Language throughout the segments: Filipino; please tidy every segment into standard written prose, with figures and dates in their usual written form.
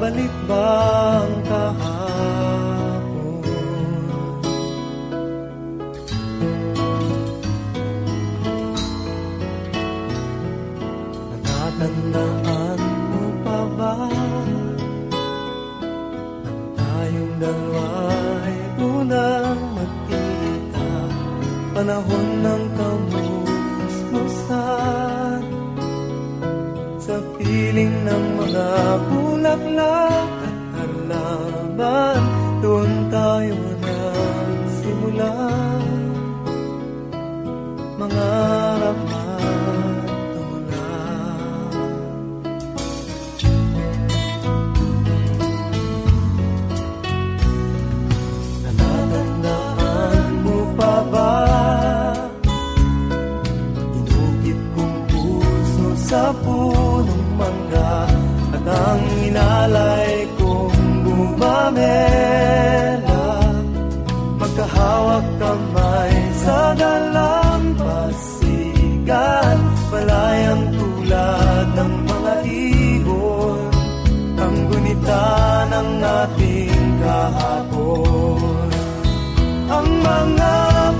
babalik ba ang kahapon? Natatandaan mo pa ba nang tayong dalawa'y unang magkita? Panahon ng kamusmusan sa piling ng mga bulaklak at halaman, doon tayo nagsimula mangarap at tumulad. Natatandaan mo pa ba inukit kong puso sa punong mangga at ang inalay kong bumamela, magkahawak kamay sa dalampasigan, malayang tulad ng mga ibon, ang gunita ng ating kahapon. Ang mga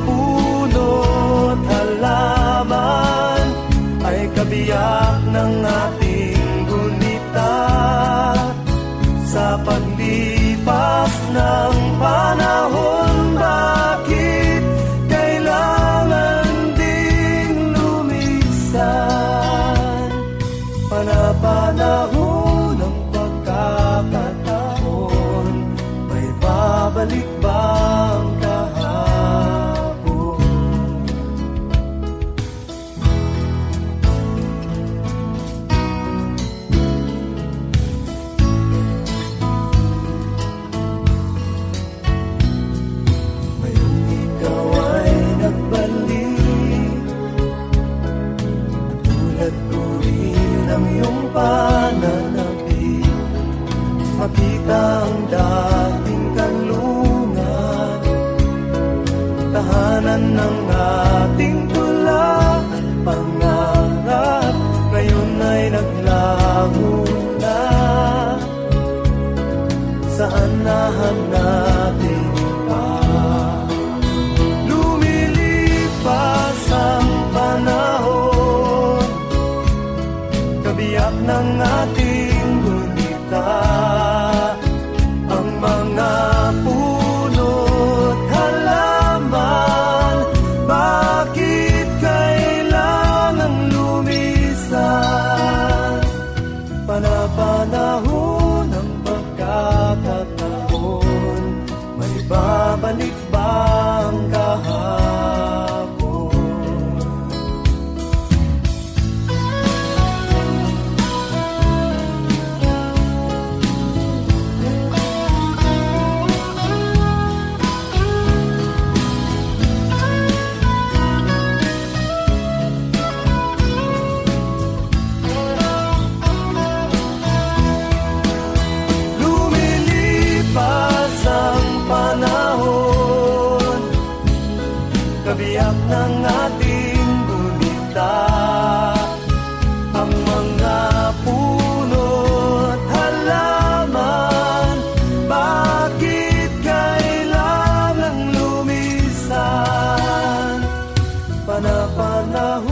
puno't halaman ay kabiyak ng ating gunita sa paglipas ng panahon. Bakit kailangan ding lumisan? Panapanahon ng pagkakataon, may babalik ba ang kahapon? Ngayong ikaw ay nagbalik, tulad ko rin ang iyong pananabik, makita ang dating kanlungan, tahanan ng ating tula at pangarap, ngayon ay naglaho na. Saan nahanapin pa? Lumilipas ang panahon, kabiyak ng ating gunita, ang mga puno't halaman. Bakit kailangang lumisan? Panapanahon ng pagkakataon, may babalik ba ang kahapon? Lumilipas ang panahon, kabiyak ng ating gunita, ang mga puno't halaman. Bakit kailangang lumisan? Panapanahon